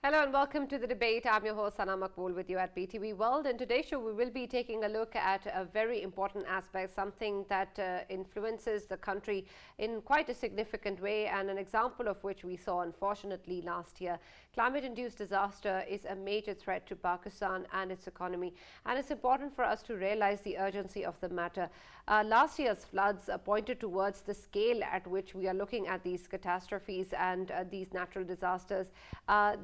Hello and welcome to the debate. I'm your host Sana Maqbool with you at PTV World. In today's show, we will be taking a look at a very important aspect, something that influences the country in quite a significant way, and an example of which we saw unfortunately last year. Climate-induced disaster is a major threat to Pakistan and its economy, and it's important for us to realize the urgency of the matter. Last year's floods pointed towards the scale at which we are looking at these catastrophes and these natural disasters.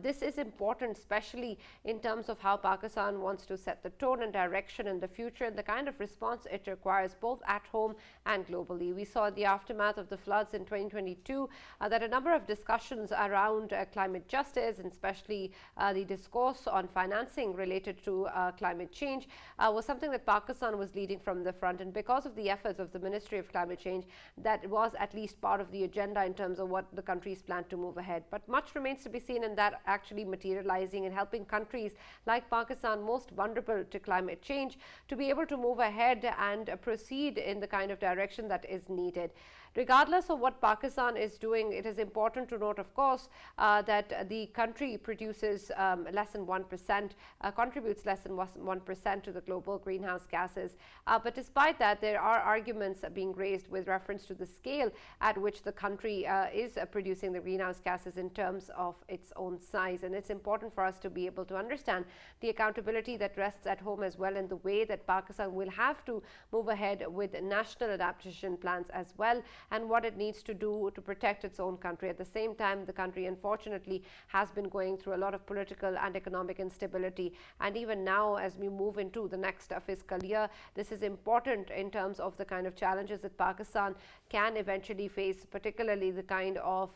This is important, especially in terms of how Pakistan wants to set the tone and direction in the future and the kind of response it requires both at home and globally. We saw the aftermath of the floods in 2022 that a number of discussions around climate justice, and especially the discourse on financing related to climate change was something that Pakistan was leading from the front, and because of the efforts of the Ministry of Climate Change, that was at least part of the agenda in terms of what the countries plan to move ahead. But much remains to be seen in that actually materializing and helping countries like Pakistan, most vulnerable to climate change, to be able to move ahead and proceed in the kind of direction that is needed. Regardless of what Pakistan is doing, it is important to note, of course, that the country produces less than 1%, contributes less than 1% to the global greenhouse gases. But despite that, there are arguments being raised with reference to the scale at which the country is producing the greenhouse gases in terms of its own size. And it's important for us to be able to understand the accountability that rests at home as well, and the way that Pakistan will have to move ahead with national adaptation plans as well, and what it needs to do to protect its own country. At the same time, the country unfortunately has been going through a lot of political and economic instability, and even now as we move into the next fiscal year, this is important in terms of the kind of challenges that Pakistan can eventually face, particularly the kind of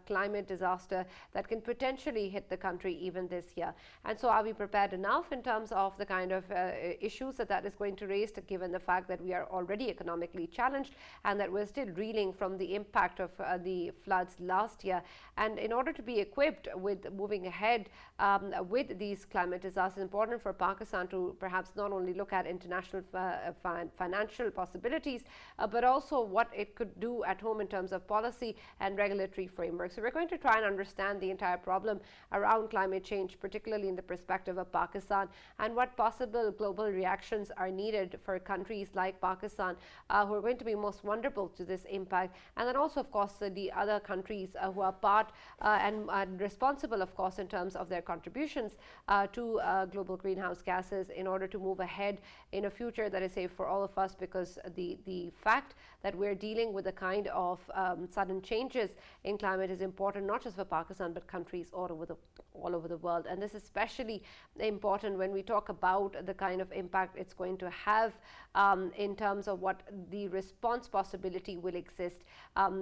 climate disaster that can potentially hit the country even this year. And so are we prepared enough in terms of the kind of issues that is going to raise, given the fact that we are already economically challenged and that we're still reeling from the impact of the floods last year? And in order to be equipped with moving ahead with these climate disasters, it's important for Pakistan to perhaps not only look at international financial possibilities, but also what it could do at home in terms of policy and regulatory framework. So we're going to try and understand the entire problem around climate change, particularly in the perspective of Pakistan, and what possible global reactions are needed for countries like Pakistan who are going to be most vulnerable to this impact, and then also, of course, the other countries who are part and responsible, of course, in terms of their contributions to global greenhouse gases, in order to move ahead in a future that is safe for all of us, because the fact that we're dealing with the kind of sudden changes in climate is important not just for Pakistan but countries all over the world. And this is especially important when we talk about the kind of impact it's going to have in terms of what the response possibility will exist.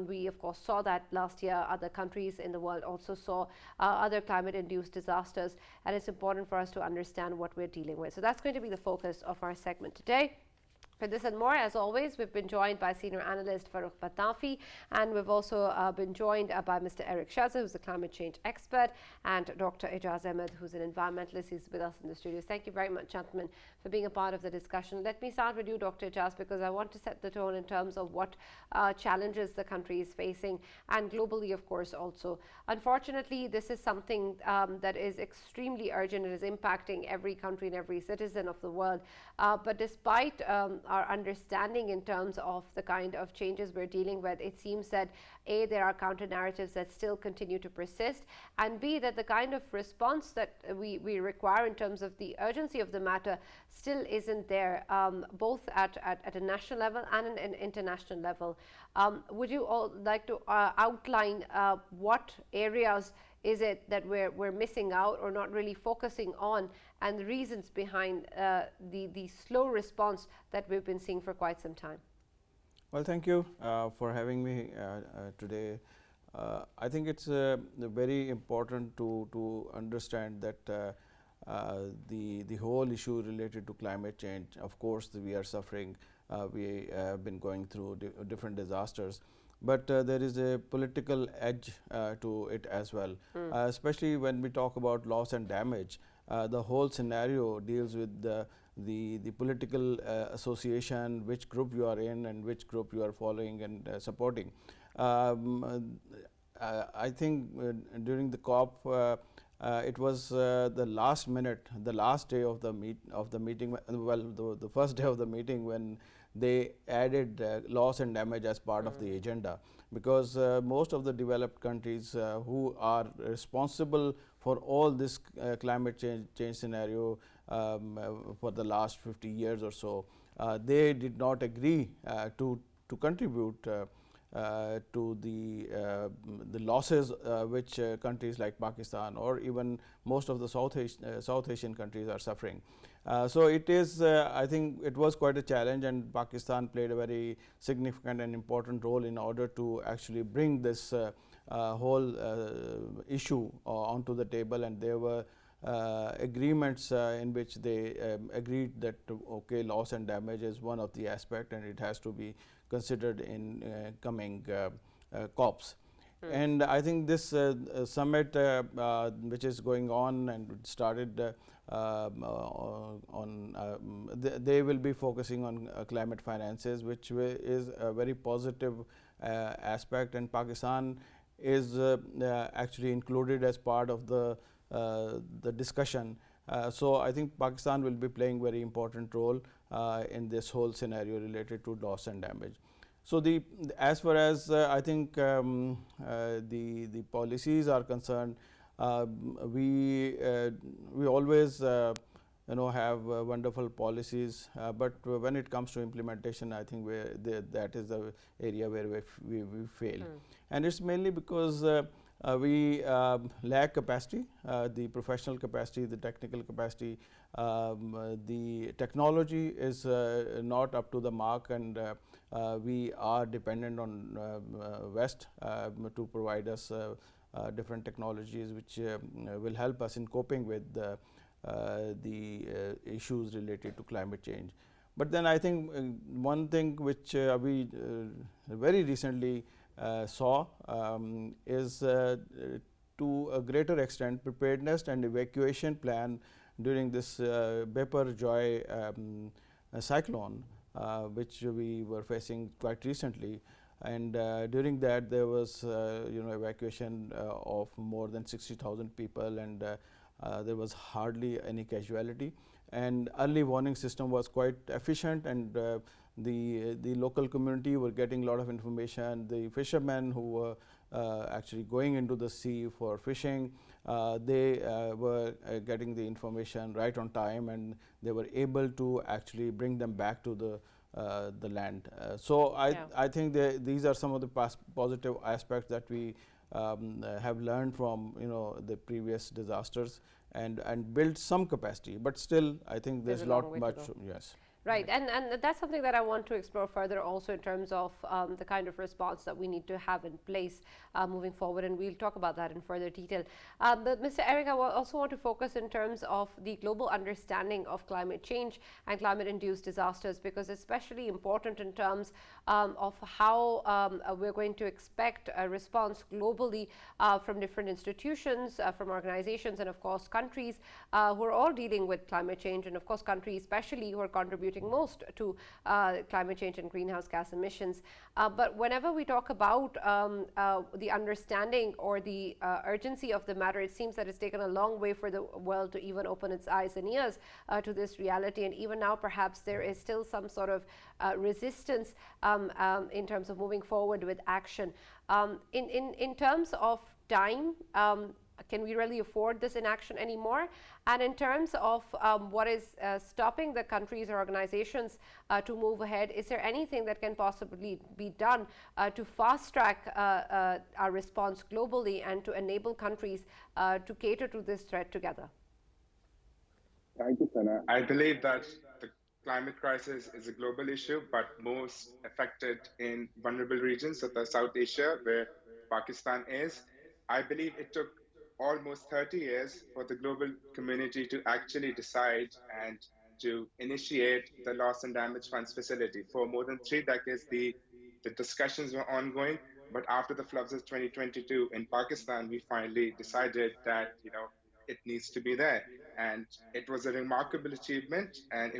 We of course saw that last year. Other countries in the world also saw other climate-induced disasters, and it's important for us to understand what we're dealing with. So that's going to be the focus of our segment today. For this and more, as always, we've been joined by senior analyst Farrukh Pitafi, and we've also been joined by Mr. Eric Shahzar, who's a climate change expert, and Dr. Ejaz Ahmad, who's an environmentalist. He's with us in the studios. Thank you very much, gentlemen, for being a part of the discussion. Let me start with you, Dr. Ejaz, because I want to set the tone in terms of what challenges the country is facing, and globally, of course, also. Unfortunately, this is something that is extremely urgent. It is impacting every country and every citizen of the world. But despite our understanding in terms of the kind of changes we're dealing with, it seems that A, there are counter narratives that still continue to persist, and B, that the kind of response that we require in terms of the urgency of the matter still isn't there, both at a national level and an international level. Would you all like to outline what areas is it that we're missing out or not really focusing on, and the reasons behind the slow response that we've been seeing for quite some time? Well, thank you for having me today. I think it's very important to understand that the whole issue related to climate change, of course, we are suffering. We have been going through different disasters. But there is a political edge to it as well, especially when we talk about loss and damage. The whole scenario deals with the political association, which group you are in and which group you are following and supporting. I think during the COP, it was the last minute, the last day of the meeting. Well, the first day of the meeting when they added loss and damage as part of the agenda, because most of the developed countries who are responsible for all this climate change scenario for the last 50 years or so, they did not agree to contribute to the losses which countries like Pakistan or even most of the South Asian countries are suffering. So it is, I think it was quite a challenge, and Pakistan played a very significant and important role in order to actually bring this whole issue onto the table. And there were agreements in which they agreed that okay, loss and damage is one of the aspect, and it has to be considered in coming COPs. And I think this summit which is going on and started they will be focusing on climate finances, which is a very positive aspect, and Pakistan is actually included as part of the discussion. So I think Pakistan will be playing very important role in this whole scenario related to loss and damage. So as far as I think the policies are concerned, we always have wonderful policies, but when it comes to implementation, I think that is the area where we fail. And it's mainly because we lack capacity, the professional capacity, the technical capacity. The technology is not up to the mark, and we are dependent on West to provide us different technologies which will help us in coping with the issues related to climate change. But then I think one thing which we very recently saw is to a greater extent preparedness and evacuation plan during this Joy cyclone, which we were facing quite recently. And during that there was evacuation of more than 60,000 people, and there was hardly any casualty, and early warning system was quite efficient, and the local community were getting a lot of information. The fishermen who were actually going into the sea for fishing, they were getting the information right on time, and they were able to actually bring them back to the land. So I think these are some of the positive aspects that we have learned from the previous disasters, and build some capacity, but still I think there's a lot much. Yes. Right, and that's something that I want to explore further also in terms of the kind of response that we need to have in place moving forward, and we'll talk about that in further detail. But Mr. Eric, I also want to focus in terms of the global understanding of climate change and climate-induced disasters, because it's especially important in terms of how we're going to expect a response globally from different institutions, from organizations, and of course countries who are all dealing with climate change, and of course countries especially who are contributing most to climate change and greenhouse gas emissions. But whenever we talk about the understanding or the urgency of the matter, it seems that it's taken a long way for the world to even open its eyes and ears to this reality. And even now, perhaps there is still some sort of resistance in terms of moving forward with action. In terms of time, can we really afford this inaction anymore? And in terms of what is stopping the countries or organizations to move ahead, is there anything that can possibly be done to fast track our response globally and to enable countries to cater to this threat together? Thank you, Sana. I believe that the climate crisis is a global issue, but most affected in vulnerable regions such as South Asia, where Pakistan is. I believe it took almost 30 years for the global community to actually decide and to initiate the loss and damage funds facility. For more than 3 decades, the discussions were ongoing, but after the floods of 2022 in Pakistan, we finally decided that it needs to be there. And it was a remarkable achievement, and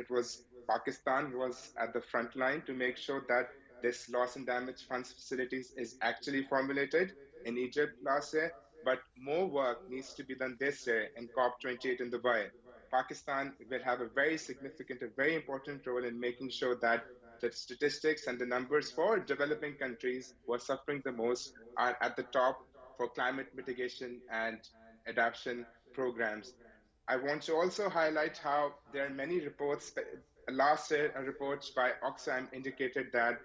Pakistan was at the front line to make sure that this loss and damage funds facilities is actually formulated in Egypt last year. but more work needs to be done this year in COP28 in Dubai. Pakistan will have a very significant, a very important role in making sure that the statistics and the numbers for developing countries who are suffering the most are at the top for climate mitigation and adaptation programs. I want to also highlight how there are many reports. Last year, a report by Oxfam indicated that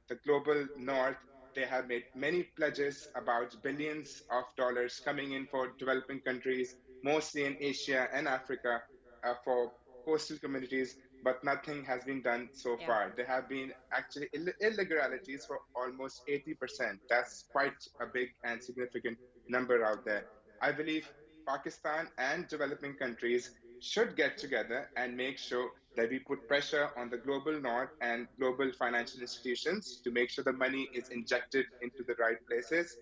the global north, they have made many pledges about billions of dollars coming in for developing countries, mostly in Asia and Africa, for coastal communities, but nothing has been done so Yeah. far. There have been actually illegalities for almost 80%. That's quite a big and significant number out there. I believe Pakistan and developing countries should get together and make sure that we put pressure on the global north and global financial institutions to make sure the money is injected into the right places.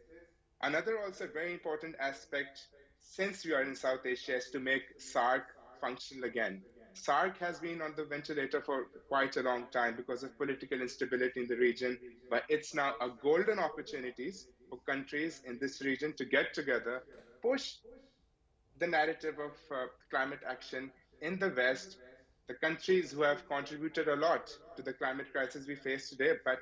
Another also very important aspect, since we are in South Asia, is to make SARC functional again. SARC has been on the ventilator for quite a long time because of political instability in the region, but it's now a golden opportunities for countries in this region to get together, push the narrative of climate action in the West, the countries who have contributed a lot to the climate crisis we face today, but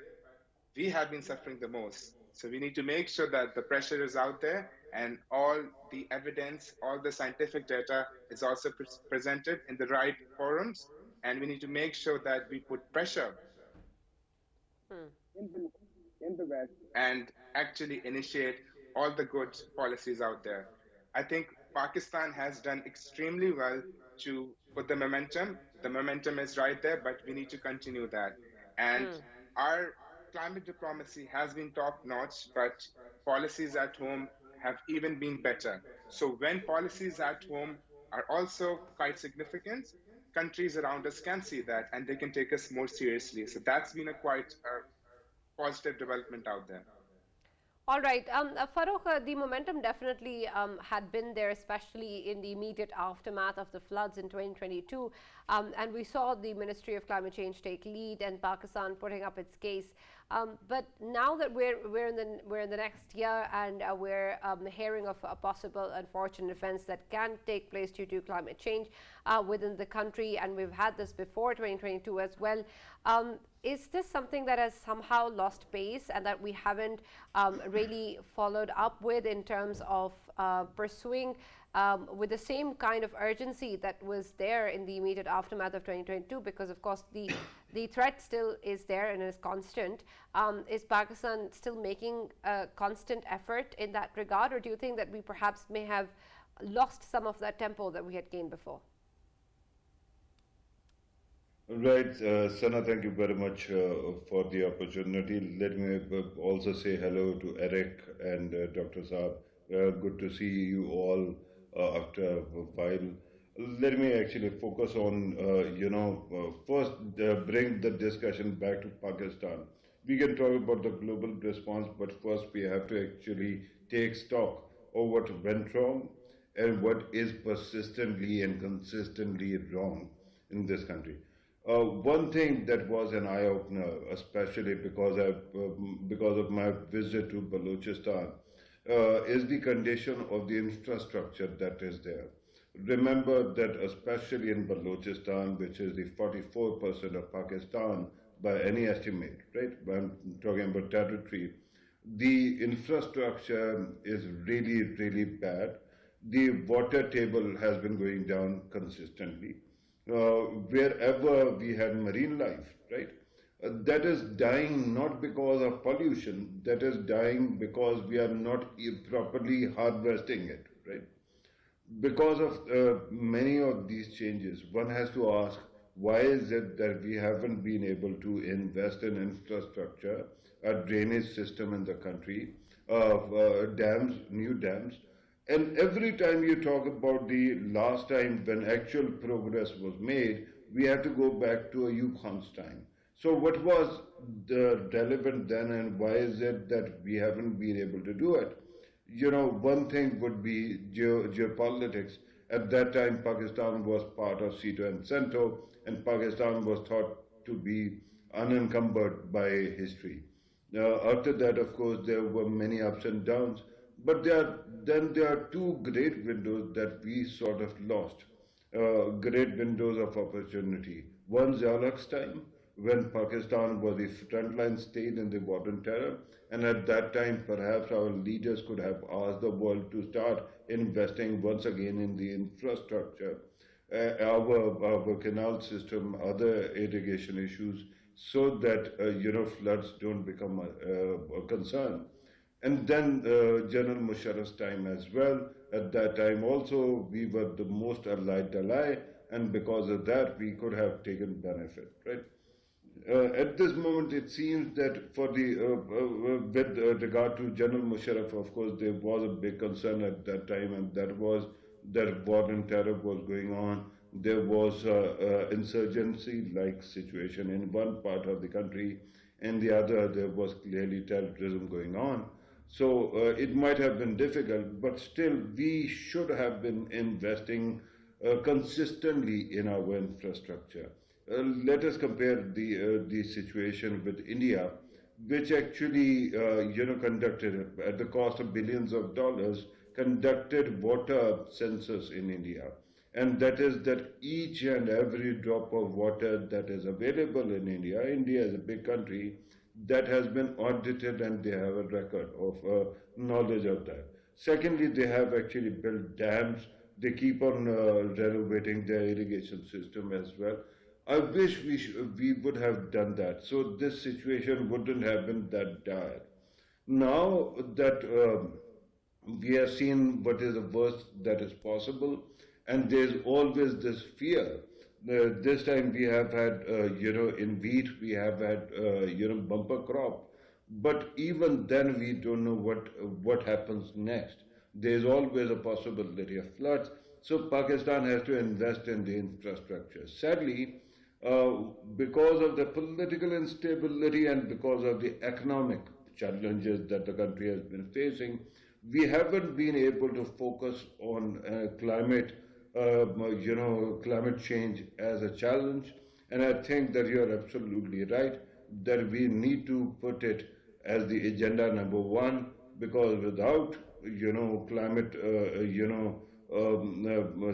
we have been suffering the most. So we need to make sure that the pressure is out there and all the evidence, all the scientific data is also presented in the right forums. And we need to make sure that we put pressure in the West and actually initiate all the good policies out there. I think Pakistan has done extremely well to put the momentum. The momentum is right there, but we need to continue that. And our climate diplomacy has been top notch, but policies at home have even been better. So when policies at home are also quite significant, countries around us can see that and they can take us more seriously. So that's been a quite positive development out there. All right, Farrukh, the momentum definitely had been there, especially in the immediate aftermath of the floods in 2022. And we saw the Ministry of Climate Change take lead and Pakistan putting up its case. But now that we're in the next year and we're hearing of possible unfortunate events that can take place due to climate change within the country, and we've had this before 2022 as well. Is this something that has somehow lost pace and that we haven't really followed up with in terms of pursuing with the same kind of urgency that was there in the immediate aftermath of 2022? Because of course the threat still is there and is constant. Is Pakistan still making a constant effort in that regard, or do you think that we perhaps may have lost some of that tempo that we had gained before? Right, Sana, thank you very much for the opportunity. Let me also say hello to Eric and Dr. Saab. Good to see you all after a while. Let me actually focus on, first bring the discussion back to Pakistan. We can talk about the global response, but first we have to actually take stock of what went wrong and what is persistently and consistently wrong in this country. One thing that was an eye-opener, especially because of my visit to Balochistan, is the condition of the infrastructure that is there. Remember that especially in Balochistan, which is the 44% of Pakistan by any estimate, right? I'm talking about territory. The infrastructure is really, really bad. The water table has been going down consistently. Wherever we had marine life, right? That is dying not because of pollution, that is dying because we are not properly harvesting it, right? Because of many of these changes, one has to ask, why is it that we haven't been able to invest in infrastructure, a drainage system in the country, dams, new dams? And every time you talk about the last time when actual progress was made, we have to go back to Ayub Khan's time. So what was the relevant then, and why is it that we haven't been able to do it? One thing would be geopolitics. At that time, Pakistan was part of CETO and CENTO, and Pakistan was thought to be unencumbered by history. After that, of course, there were many ups and downs. But there are two great windows that we sort of lost, great windows of opportunity. One, Ziaul's time, when Pakistan was the frontline state in the war on terror, and at that time, perhaps our leaders could have asked the world to start investing once again in the infrastructure, our canal system, other irrigation issues, so that floods don't become a concern. And then General Musharraf's time as well. At that time also, we were the most allied ally, and because of that, we could have taken benefit, right? At this moment, it seems that for the with regard to General Musharraf, of course, there was a big concern at that time, and that was that war and terror was going on. There was insurgency-like situation in one part of the country, and the other there was clearly terrorism going on. So it might have been difficult, but still we should have been investing consistently in our infrastructure. Let us compare the situation with India, which actually conducted at the cost of billions of dollars, conducted water census in India, and that is that each and every drop of water that is available in India. India is a big country, that has been audited, and they have a record of knowledge of that. Secondly, they have actually built dams. They keep on renovating their irrigation system as well. I wish we would have done that, so this situation wouldn't have been that dire. Now that we have seen what is the worst that is possible, and there's always this fear. This time we have had, in wheat we have had, bumper crop, but even then we don't know what happens next. There's always a possibility of floods, so Pakistan has to invest in the infrastructure. Sadly, because of the political instability and because of the economic challenges that the country has been facing, we haven't been able to focus on climate change as a challenge. And I think that you're absolutely right that we need to put it as the agenda number one, because without, climate,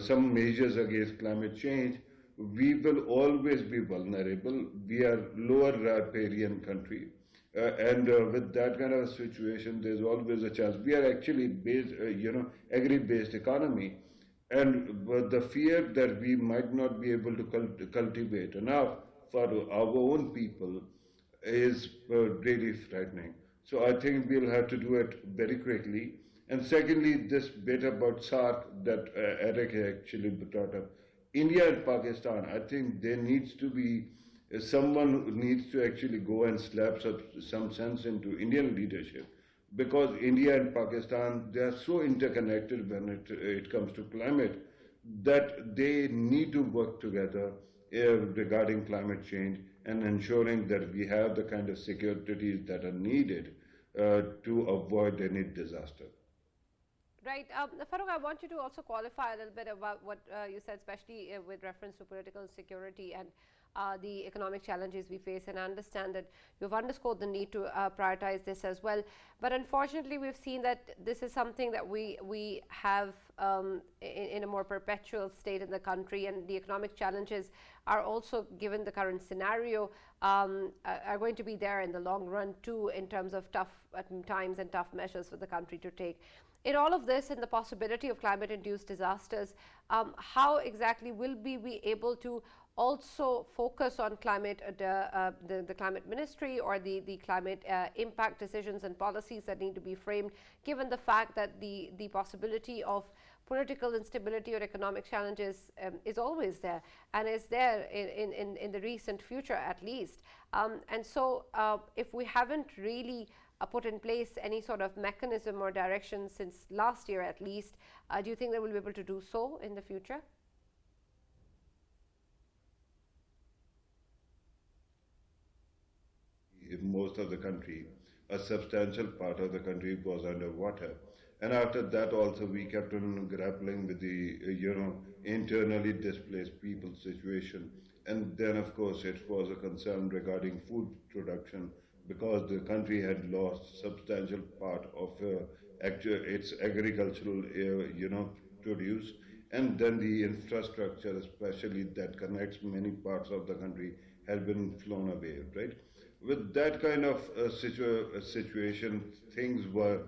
some measures against climate change, we will always be vulnerable. We are lower riparian country. With that kind of a situation, there's always a chance. We are actually based, agri-based economy, and the fear that we might not be able to cultivate enough for our own people is really frightening. So I think we'll have to do it very quickly. And secondly, this bit about SARC that Eric actually brought up, India and Pakistan, I think there needs to be someone who needs to actually go and slap some sense into Indian leadership, because India and Pakistan, they are so interconnected when it comes to climate, that they need to work together regarding climate change and ensuring that we have the kind of securities that are needed to avoid any disaster. Right. Farrukh, I want you to also qualify a little bit about what you said, especially with reference to political security and the economic challenges we face, and I understand that you've underscored the need to prioritize this as well. But unfortunately, we've seen that this is something that we have in a more perpetual state in the country, and the economic challenges are also, given the current scenario, are going to be there in the long run too, in terms of tough times and tough measures for the country to take. In all of this, and the possibility of climate-induced disasters, how exactly will we be able to also focus on climate, the climate ministry, or the climate impact decisions and policies that need to be framed, given the fact that the possibility of political instability or economic challenges is always there, and is there in the recent future at least. And so if we haven't really put in place any sort of mechanism or direction since last year at least, do you think they will be able to do so in the future? In most of the country, a substantial part of the country was underwater. And after that also we kept on grappling with the, internally displaced people situation. And then of course it was a concern regarding food production, because the country had lost substantial part of its agricultural, produce, and then the infrastructure, especially that connects many parts of the country, has been flown away, right? With that kind of situation, things were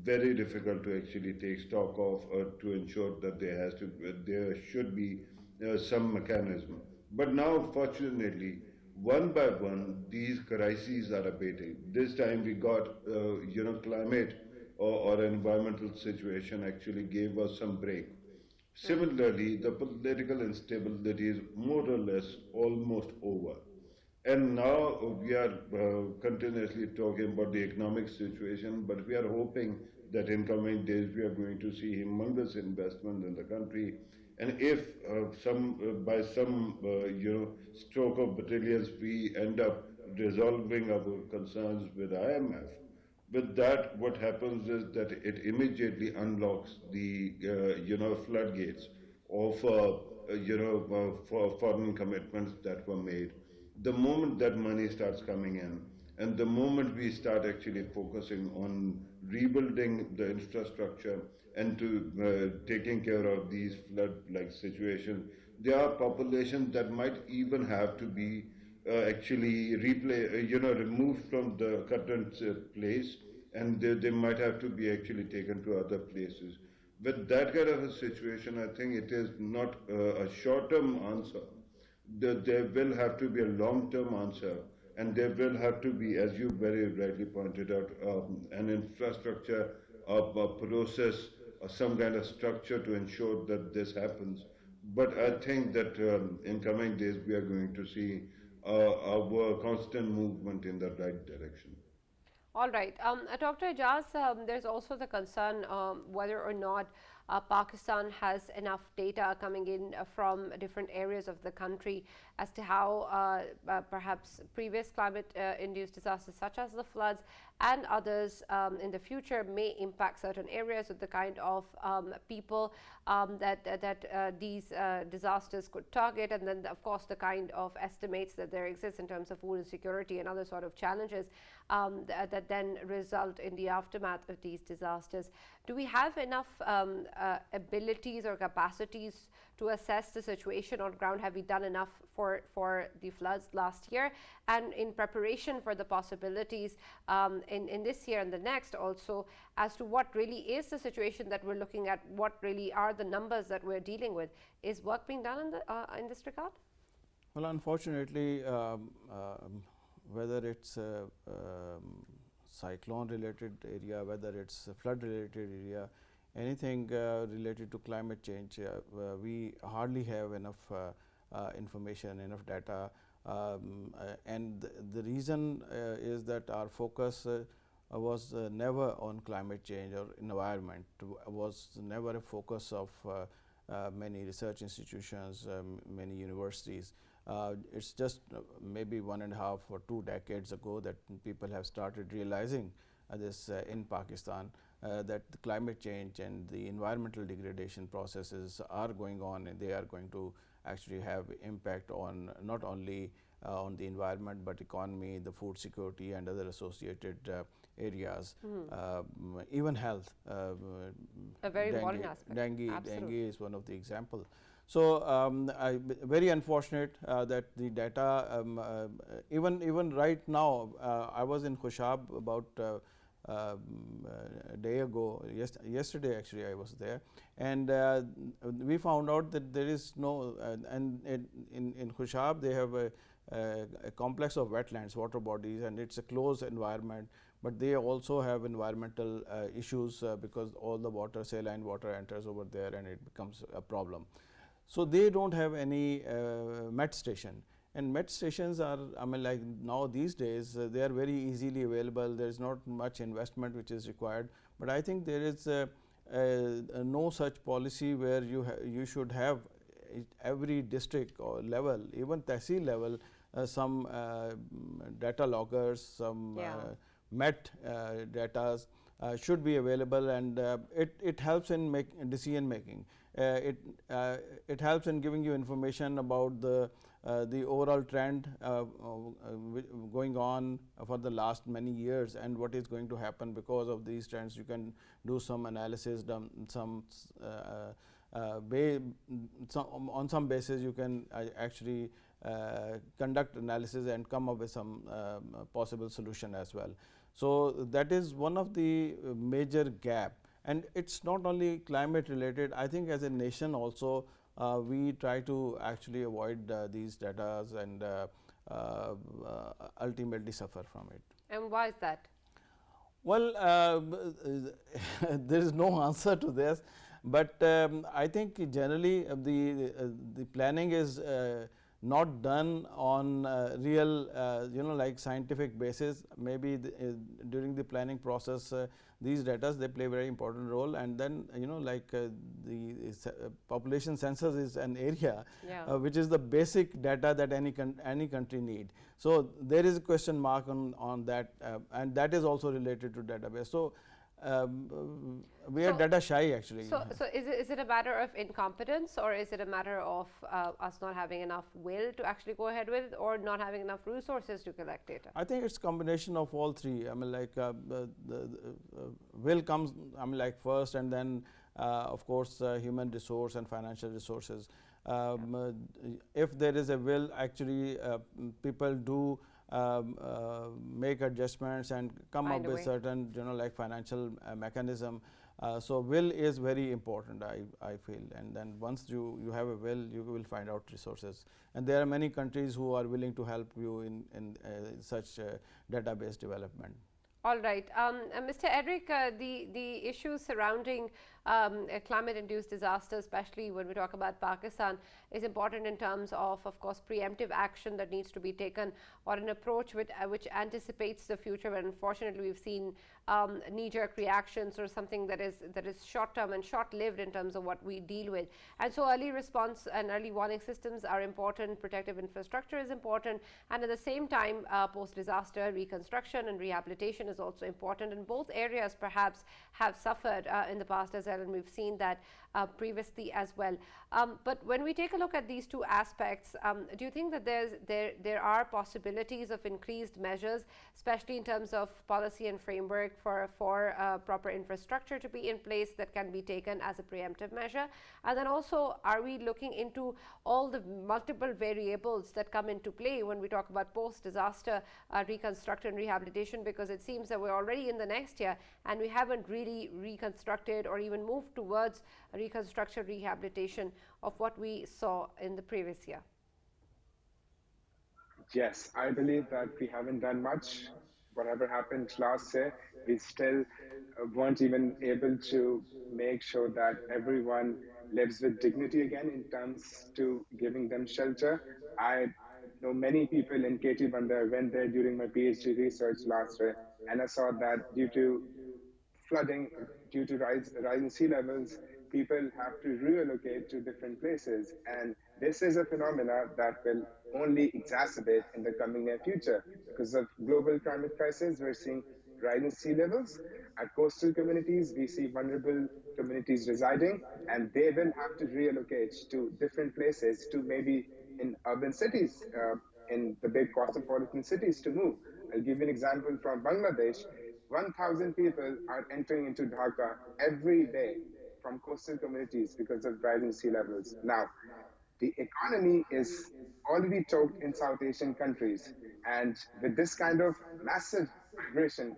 very difficult to actually take stock of, to ensure that there should be some mechanism. But now, fortunately, one by one, these crises are abating. This time we got, climate or environmental situation actually gave us some break. Similarly, the political instability is more or less almost over. And now we are continuously talking about the economic situation, but we are hoping that in coming days we are going to see humongous investment in the country. And if by some stroke of brilliance we end up resolving our concerns with IMF, with that, what happens is that it immediately unlocks the floodgates of for foreign commitments that were made. The moment that money starts coming in, and the moment we start actually focusing on rebuilding the infrastructure and to taking care of these flood-like situations, there are populations that might even have to be actually removed from the current place, and they might have to be actually taken to other places. With that kind of a situation, I think it is not a short-term answer. There will have to be a long-term answer, and there will have to be, as you very rightly pointed out, an infrastructure, a process, some kind of structure to ensure that this happens. But I think that in coming days we are going to see our constant movement in the right direction. All right. Dr. Ejaz, there's also the concern whether or not Pakistan has enough data coming in from different areas of the country as to how perhaps previous climate-induced disasters such as the floods and others in the future may impact certain areas with the kind of people that these disasters could target, and then of course the kind of estimates that there exist in terms of food insecurity and other sort of challenges that then result in the aftermath of these disasters. Do we have enough abilities or capacities to assess the situation on ground? Have we done enough for the floods last year, and in preparation for the possibilities in this year and the next also, as to what really is the situation that we're looking at, what really are the numbers that we're dealing with? Is work being done in this regard? Well, unfortunately, whether it's cyclone related area, whether it's flood related area, anything related to climate change, we hardly have enough information, enough data, and the reason is that our focus was never on climate change or environment, was never a focus of many research institutions, many universities. It's just maybe 1.5 or 2 decades ago that people have started realizing this in Pakistan, that the climate change and the environmental degradation processes are going on, and they are going to actually have impact on not only on the environment but economy, the food security and other associated areas, even health. A very important aspect. Dengue is one of the examples. So very unfortunate that the data, even right now, I was in Khushab about a day ago, yesterday actually I was there, and we found out that there is no, and in Khushab they have a complex of wetlands, water bodies, and it's a closed environment, but they also have environmental issues because all the water, saline water enters over there and it becomes a problem. So they don't have any met station, and met stations are, I mean, like now these days they are very easily available. There is not much investment which is required, but I think there is no such policy where you should have every district or level, even tehsil level, some data loggers, some met data should be available, and it helps in decision making. it helps in giving you information about the overall trend going on for the last many years and what is going to happen because of these trends. You can do some analysis, on some basis you can actually conduct analysis and come up with some possible solution as well. So that is one of the major gap, and it's not only climate related. I think as a nation also we try to actually avoid these data and ultimately suffer from it. And why is that? Well, there is no answer to this, but I think generally the planning is not done on real like scientific basis. Maybe during the planning process these data they play a very important role, and then like the population census is an area which is the basic data that any country need. So there is a question mark on that, and that is also related to database. So we are data shy actually. So is it a matter of incompetence, or is it a matter of us not having enough will to actually go ahead with it, or not having enough resources to collect data? I think it's a combination of all three. I mean, like the will comes, I mean, like first, and then of course human resource and financial resources. If there is a will, actually people do make adjustments and come up with certain like financial mechanism. So will is very important, I feel, and then once you have a will, you will find out resources, and there are many countries who are willing to help you in such database development. All right, Mr. Eric, the issues surrounding climate-induced disasters, especially when we talk about Pakistan, is important in terms of course, preemptive action that needs to be taken, or an approach which anticipates the future. And unfortunately, we've seen knee-jerk reactions, or something that is short-term and short-lived in terms of what we deal with. And so, early response and early warning systems are important. Protective infrastructure is important, and at the same time, post-disaster reconstruction and rehabilitation is also important. And both areas perhaps have suffered in the past as well, and we've seen that previously as well. But when we take a look at these two aspects, do you think that there are possibilities of increased measures, especially in terms of policy and framework for proper infrastructure to be in place that can be taken as a preemptive measure? And then also, are we looking into all the multiple variables that come into play when we talk about post-disaster reconstruction and rehabilitation? Because it seems that we're already in the next year and we haven't really reconstructed or even moved towards reconstruction rehabilitation of what we saw in the previous year. Yes, I believe that we haven't done much. Whatever happened last year, we still weren't even able to make sure that everyone lives with dignity again in terms to giving them shelter. I know many people in KT Bandar went there during my PhD research last year, and I saw that due to flooding, due to rising sea levels, people have to relocate to different places. And this is a phenomena that will only exacerbate in the coming near future. Because of global climate crisis, we're seeing rising sea levels. At coastal communities, we see vulnerable communities residing, and they will have to relocate to different places, to maybe in urban cities, in the big cosmopolitan cities to move. I'll give you an example from Bangladesh. 1,000 people are entering into Dhaka every day from coastal communities because of rising sea levels. Now, the economy is already choked in South Asian countries, and with this kind of massive migration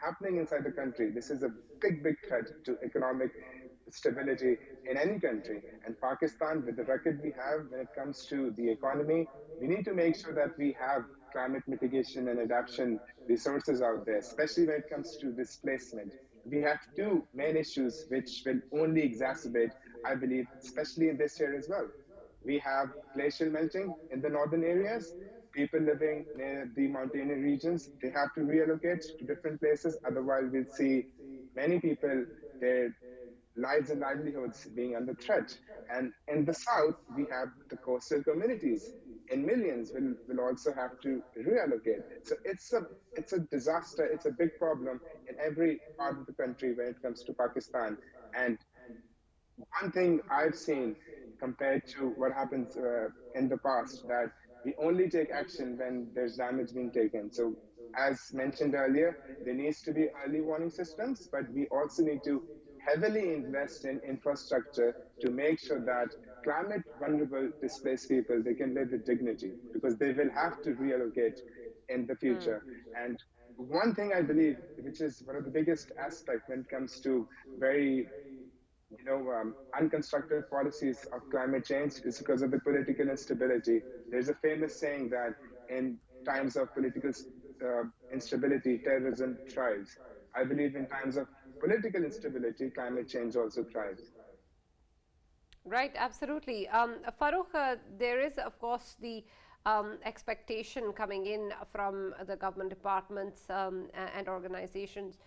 happening inside the country, this is a big threat to economic stability in any country. And Pakistan, with the record we have when it comes to the economy, we need to make sure that we have climate mitigation and adaptation resources out there, especially when it comes to displacement. We have two main issues which will only exacerbate, I believe, especially in this year as well. We have glacial melting in the northern areas. People living near the mountainous regions, they have to relocate to different places. Otherwise, we'll see many people, their lives and livelihoods being under threat. And in the south, we have the coastal communities. In millions will also have to reallocate. So it's a disaster. It's a big problem in every part of the country when it comes to Pakistan. And one thing I've seen compared to what happens in the past, that we only take action when there's damage being taken. So, as mentioned earlier, there needs to be early warning systems, but we also need to heavily invest in infrastructure to make sure that climate vulnerable displaced people, they can live with dignity, because they will have to relocate in the future. And one thing I believe, which is one of the biggest aspects when it comes to very unconstructive policies of climate change, is because of the political instability. There's a famous saying that in times of political instability, terrorism thrives. I believe in times of political instability, climate change also thrives. Right, absolutely. Farrukh, there is, of course, the expectation coming in from the government departments and organizations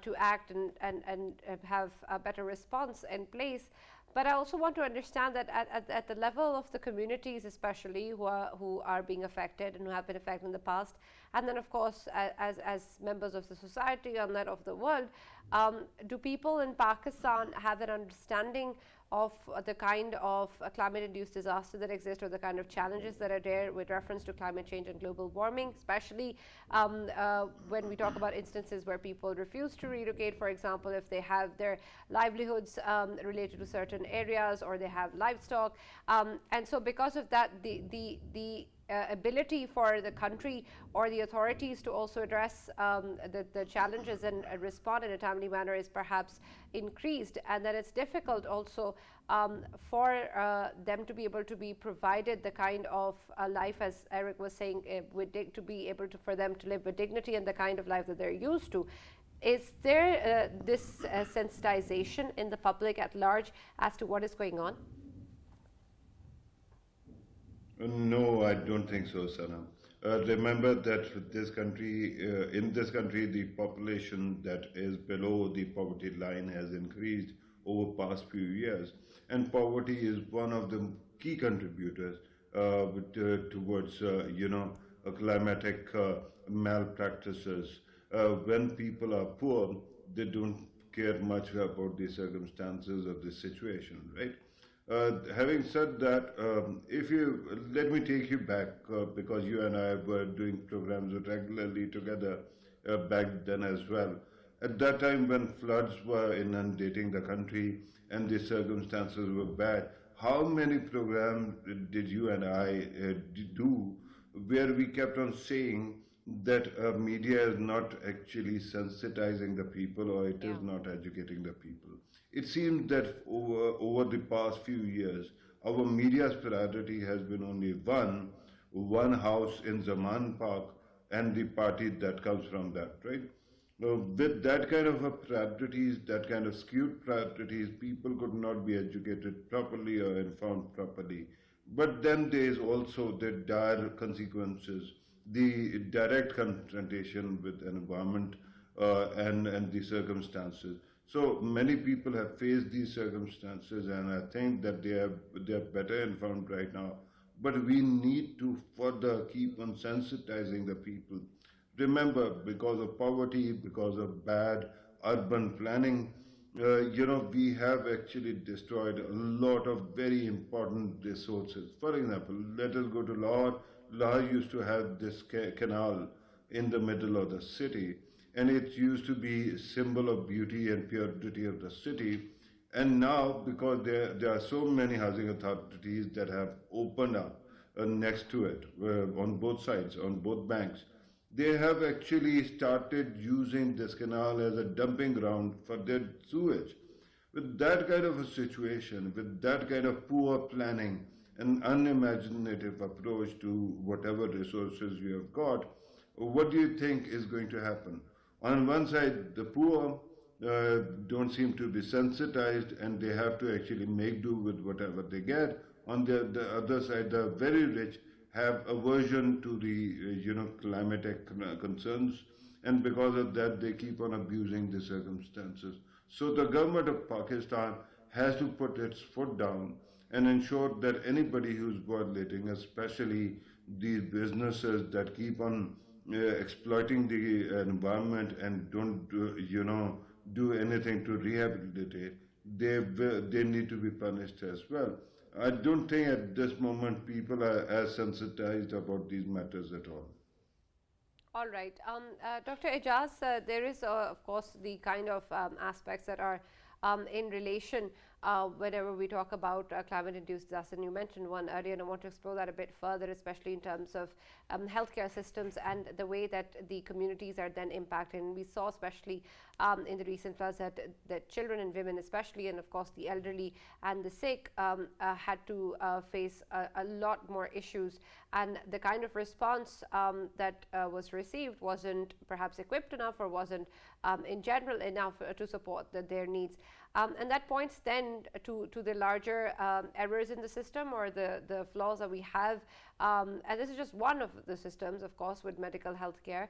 to act and have a better response in place. But I also want to understand that at the level of the communities, especially who are being affected and who have been affected in the past, and then of course as members of the society and that of the world, do people in Pakistan have an understanding of the kind of climate-induced disaster that exist, or the kind of challenges that are there with reference to climate change and global warming, especially when we talk about instances where people refuse to relocate, for example, if they have their livelihoods related to certain areas, or they have livestock. And so because of that, the ability for the country or the authorities to also address the challenges and respond in a timely manner is perhaps increased, and that it's difficult also for them to be able to be provided the kind of life, as Eric was saying, to be able to, for them to live with dignity and the kind of life that they're used to. Is there this sensitization in the public at large as to what is going on? No, I don't think so, Sana. Remember that this country, in this country, the population that is below the poverty line has increased over past few years, and poverty is one of the key contributors towards, climatic malpractices. When people are poor, they don't care much about the circumstances of the situation, right? Having said that, if you let me take you back, because you and I were doing programs regularly together back then as well. At that time, when floods were inundating the country and the circumstances were bad, how many programs did you and I do where we kept on saying that media is not actually sensitizing the people, or it is not educating the people? It seems that over the past few years, our media's priority has been only one house in Zaman Park and the party that comes from that, right? With that kind of priorities, that kind of skewed priorities, people could not be educated properly or informed properly. But then there is also the dire consequences, the direct confrontation with environment and the circumstances. So many people have faced these circumstances, and I think that they are better informed right now. But we need to further keep on sensitizing the people. Remember, because of poverty, because of bad urban planning, we have actually destroyed a lot of very important resources. For example, let us go to Lahore. Lahore used to have this canal in the middle of the city, and it used to be a symbol of beauty and purity of the city. And now, because there are so many housing authorities that have opened up next to it, on both sides, on both banks, they have actually started using this canal as a dumping ground for their sewage. With that kind of a situation, with that kind of poor planning, an unimaginative approach to whatever resources you have got, what do you think is going to happen? On one side, the poor don't seem to be sensitized, and they have to actually make do with whatever they get. On the other side, the very rich have aversion to the climatic concerns, and because of that, they keep on abusing the circumstances. So the government of Pakistan has to put its foot down and ensure that anybody who's violating, especially these businesses that keep on exploiting the environment and don't do anything to rehabilitate, they need to be punished as well. I don't think at this moment people are as sensitized about these matters at all. All right. Dr. Ejaz, there is, of course, the kind of aspects that are in relation whenever we talk about climate-induced disaster. And you mentioned one earlier, and I want to explore that a bit further, especially in terms of healthcare systems and the way that the communities are then impacted. And we saw, especially in the recent floods, that children and women especially, and of course the elderly and the sick had to face a lot more issues. And the kind of response that was received wasn't perhaps equipped enough, or wasn't in general enough to support their needs. And that points then to the larger errors in the system, or the flaws that we have. And this is just one of the systems, of course, with medical health care.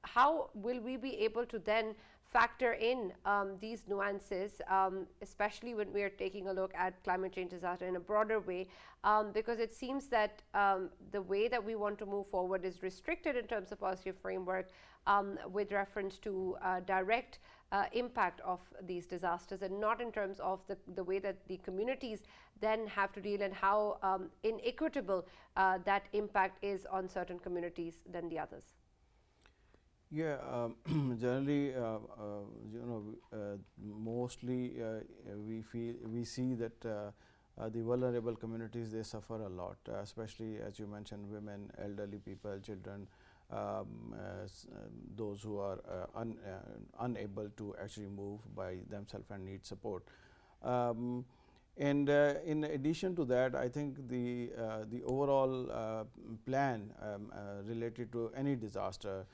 How will we be able to then factor in these nuances, especially when we are taking a look at climate change disaster in a broader way, because it seems that the way that we want to move forward is restricted in terms of policy framework with reference to direct impact of these disasters, and not in terms of the way that the communities then have to deal, and how inequitable that impact is on certain communities than the others. Yeah, generally, mostly we see that the vulnerable communities, they suffer a lot, especially as you mentioned, women, elderly people, children, those who are unable to actually move by themselves and need support. And in addition to that, I think the overall plan related to any disaster,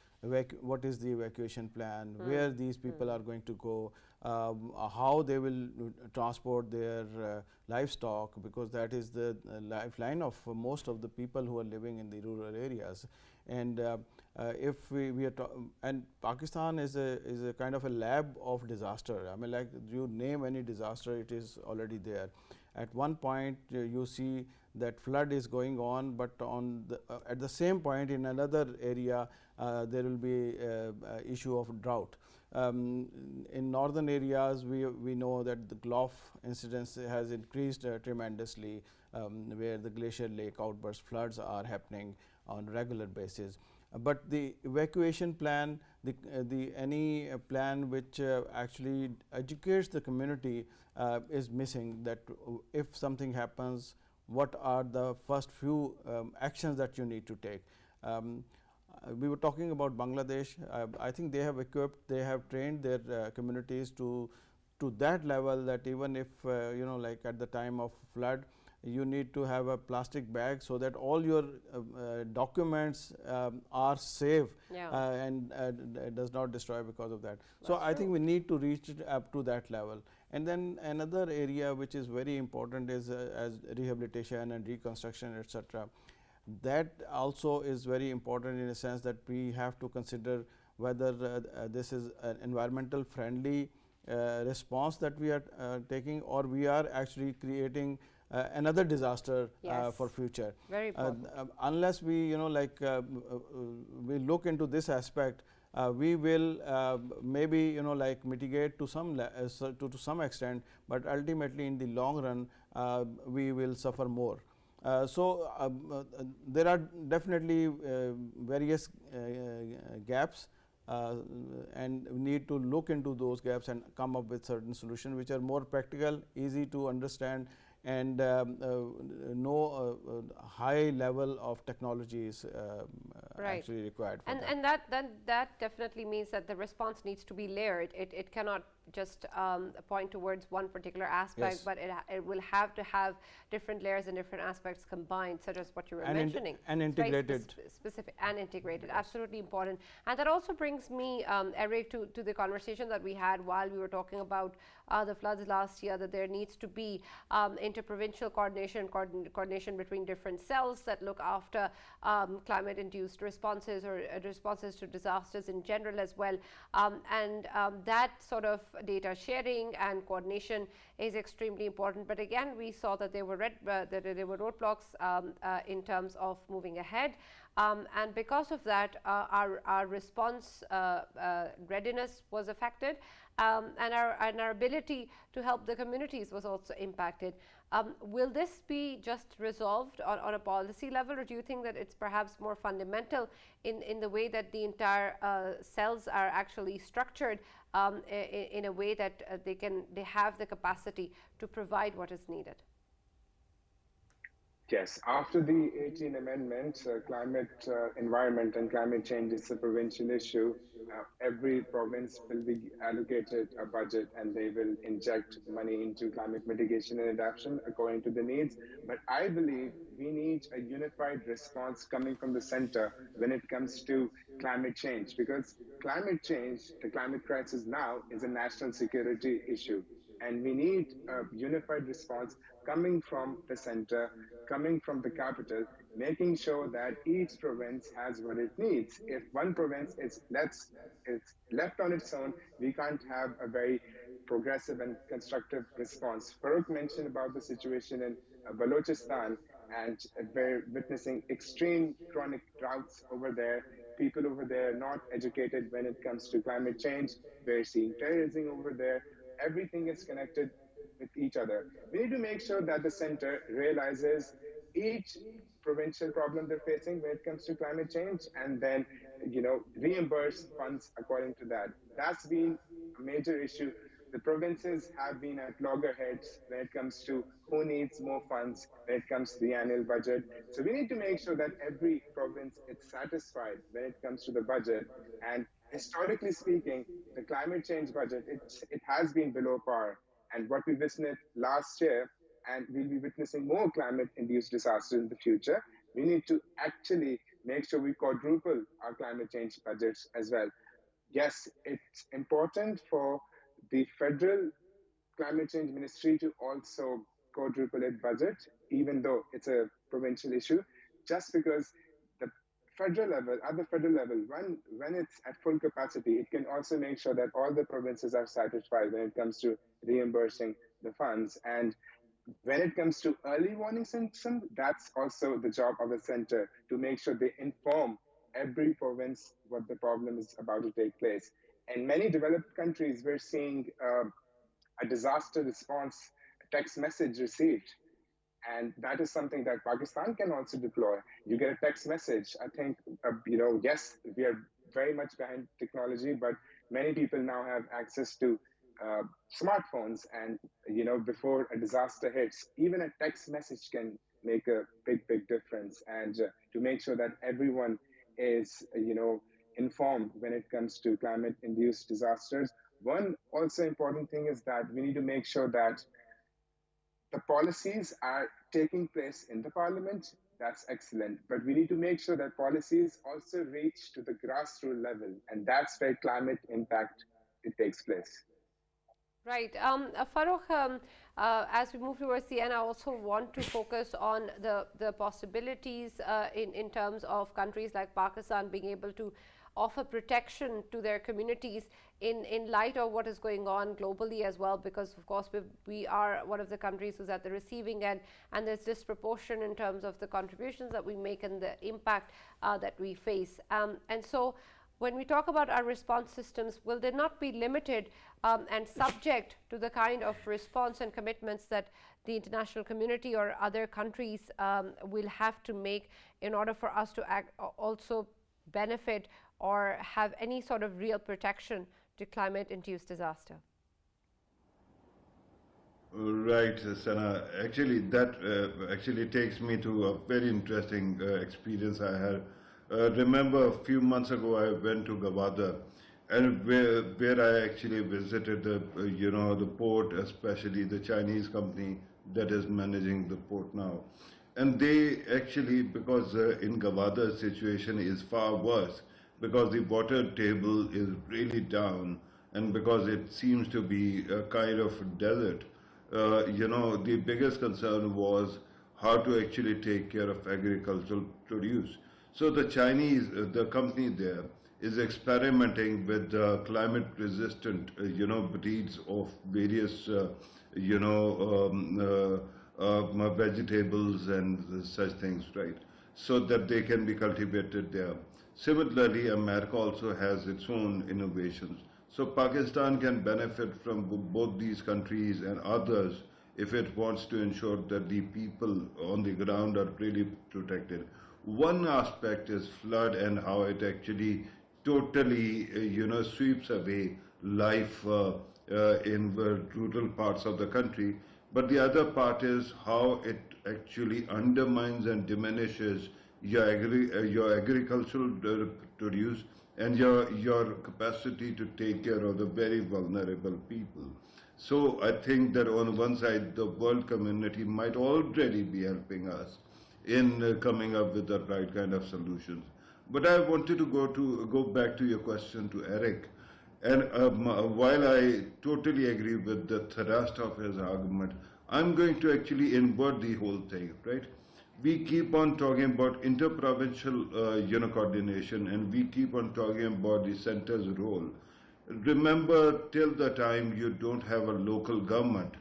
what is the evacuation plan, where these people are going to go, how they will transport their livestock, because that is the lifeline of most of the people who are living in the rural areas. And if we are and Pakistan is a kind of a lab of disaster. I mean, like, you name any disaster, it is already there. At one point you see that flood is going on, but at the same point in another area there will be issue of drought. In northern areas, we know that the Gulf incidence has increased tremendously, where the glacier lake outburst floods are happening on regular basis. But the evacuation plan, any plan which actually educates the community is missing, that if something happens, what are the first few actions that you need to take. We were talking about Bangladesh. I think they have equipped, they have trained their communities to that level, that even if like at the time of flood, you need to have a plastic bag so that all your documents are safe, and does not destroy because of that. So I think we need to reach up to that level. And then another area which is very important is as rehabilitation and reconstruction, etc. That also is very important, in a sense that we have to consider whether this is an environmental friendly response that we are taking, or we are actually creating another disaster for future. Very important. Unless we we look into this aspect, we will maybe like mitigate to some extent, but ultimately in the long run we will suffer more. So there are definitely various gaps, and we need to look into those gaps and come up with certain solutions which are more practical, easy to understand, and no high level of technology is actually required for and that definitely means that the response needs to be layered. It cannot just point towards one particular aspect, but it will have to have different layers and different aspects combined, such as what you were mentioning. And integrated. Specific and integrated, absolutely important. And that also brings me, Eric, to the conversation that we had while we were talking about the floods last year, that there needs to be interprovincial coordination between different cells that look after climate-induced responses, or responses to disasters in general as well. And that sort of data sharing and coordination is extremely important. But again, we saw that there were roadblocks in terms of moving ahead. And because of that, our response readiness was affected, and our ability to help the communities was also impacted. Will this be just resolved on a policy level, or do you think that it's perhaps more fundamental in the way that the entire cells are actually structured in a way that they have the capacity to provide what is needed? Yes, after the 18 amendments, climate, environment and climate change is a provincial issue. Every province will be allocated a budget and they will inject money into climate mitigation and adaptation according to the needs. But I believe we need a unified response coming from the center when it comes to climate change, because climate change, the climate crisis now, is a national security issue. And we need a unified response coming from the center, coming from the capital, making sure that each province has what it needs. If one province is left on its own, we can't have a very progressive and constructive response. Farrukh mentioned about the situation in Balochistan, and we're witnessing extreme chronic droughts over there. People over there are not educated when it comes to climate change. We're seeing terrorism over there. Everything is connected with each other. We need to make sure that the center realizes each provincial problem they're facing when it comes to climate change, and then reimburse funds according to that. That's been a major issue. The provinces have been at loggerheads when it comes to who needs more funds when it comes to the annual budget. So we need to make sure that every province is satisfied when it comes to the budget. And historically speaking, the climate change budget, it has been below par. And what we witnessed last year, and we'll be witnessing more climate-induced disasters in the future, we need to actually make sure we quadruple our climate change budgets as well. Yes, it's important for the federal climate change ministry to also quadruple its budget, even though it's a provincial issue, just because at the federal level, when it's at full capacity, it can also make sure that all the provinces are satisfied when it comes to reimbursing the funds. And when it comes to early warning system, that's also the job of the center, to make sure they inform every province what the problem is about to take place. In many developed countries, we're seeing a disaster response text message received. And that is something that Pakistan can also deploy. You get a text message. I think, yes, we are very much behind technology, but many people now have access to smartphones. And, before a disaster hits, even a text message can make a big, big difference. And to make sure that everyone is, informed when it comes to climate-induced disasters. One also important thing is that we need to make sure that the policies are taking place in the parliament. That's excellent. But we need to make sure that policies also reach to the grassroots level. And that's where climate impact takes place. Right. Farrukh, as we move towards the end, I also want to focus on the possibilities in terms of countries like Pakistan being able to offer protection to their communities in light of what is going on globally as well, because of course we are one of the countries who's at the receiving end, and there's disproportion in terms of the contributions that we make and the impact that we face. And so when we talk about our response systems, will they not be limited and subject to the kind of response and commitments that the international community or other countries will have to make in order for us to also benefit or have any sort of real protection to climate-induced disaster? Right, Sana. Actually, that actually takes me to a very interesting experience I had. Remember, a few months ago, I went to Gawada, and where I actually visited the port, especially the Chinese company that is managing the port now. And they actually, because in Gawada, the situation is far worse, because the water table is really down, and because it seems to be a kind of desert. The biggest concern was how to actually take care of agricultural produce. So the Chinese, the company there, is experimenting with climate-resistant, breeds of various, vegetables and such things, right? So that they can be cultivated there. Similarly, America also has its own innovations. So Pakistan can benefit from both these countries and others if it wants to ensure that the people on the ground are really protected. One aspect is flood and how it actually totally, sweeps away life in rural parts of the country. But the other part is how it actually undermines and diminishes your agricultural produce and your capacity to take care of the very vulnerable people. So I think that on one side, the world community might already be helping us in coming up with the right kind of solutions. But I wanted to go back to your question to Eric. And while I totally agree with the thrust of his argument, I'm going to actually invert the whole thing, right? We keep on talking about interprovincial, coordination, and we keep on talking about the center's role. Remember, till the time you don't have a local government,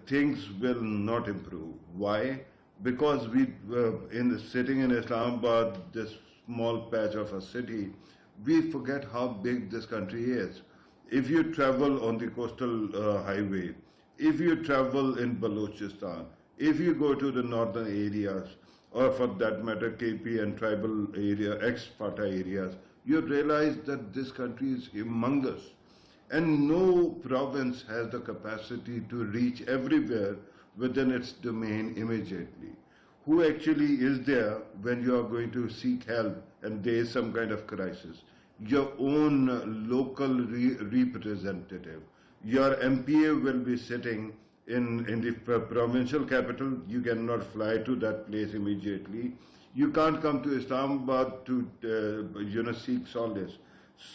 things will not improve. Why? Because sitting in Islamabad, this small patch of a city, we forget how big this country is. If you travel on the coastal highway, if you travel in Balochistan, if you go to the northern areas, or for that matter KP and tribal area, ex-Fatah areas, you realize that this country is humongous. And no province has the capacity to reach everywhere within its domain immediately. Who actually is there when you are going to seek help and there is some kind of crisis? Your own local representative. Your MPA will be sitting in the provincial capital. You cannot fly to that place immediately. You can't come to Islamabad to seek solace.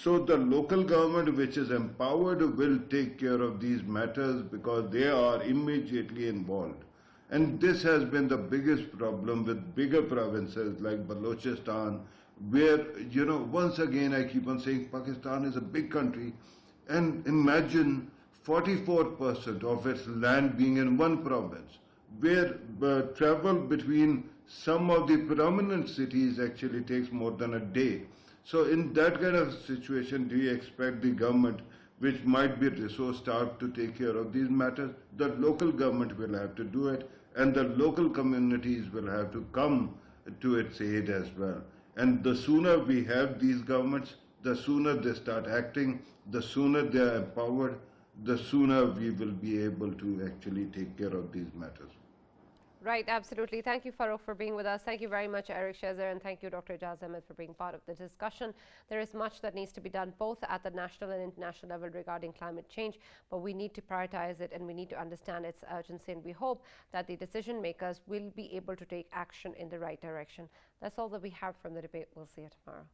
So the local government, which is empowered, will take care of these matters because they are immediately involved. And this has been the biggest problem with bigger provinces like Balochistan, where, once again I keep on saying Pakistan is a big country, and imagine 44% of its land being in one province, where travel between some of the prominent cities actually takes more than a day. So in that kind of situation, do you expect the government, which might be resource-starved, to take care of these matters? The local government will have to do it, and the local communities will have to come to its aid as well. And the sooner we have these governments, the sooner they start acting, the sooner they are empowered, the sooner we will be able to actually take care of these matters. Right, absolutely. Thank you, Farrukh, for being with us. Thank you very much, Eric Shahzar, and thank you, Dr. Ejaz Ahmed, for being part of the discussion. There is much that needs to be done both at the national and international level regarding climate change, but we need to prioritize it and we need to understand its urgency, and we hope that the decision makers will be able to take action in the right direction. That's all that we have from the debate. We'll see you tomorrow.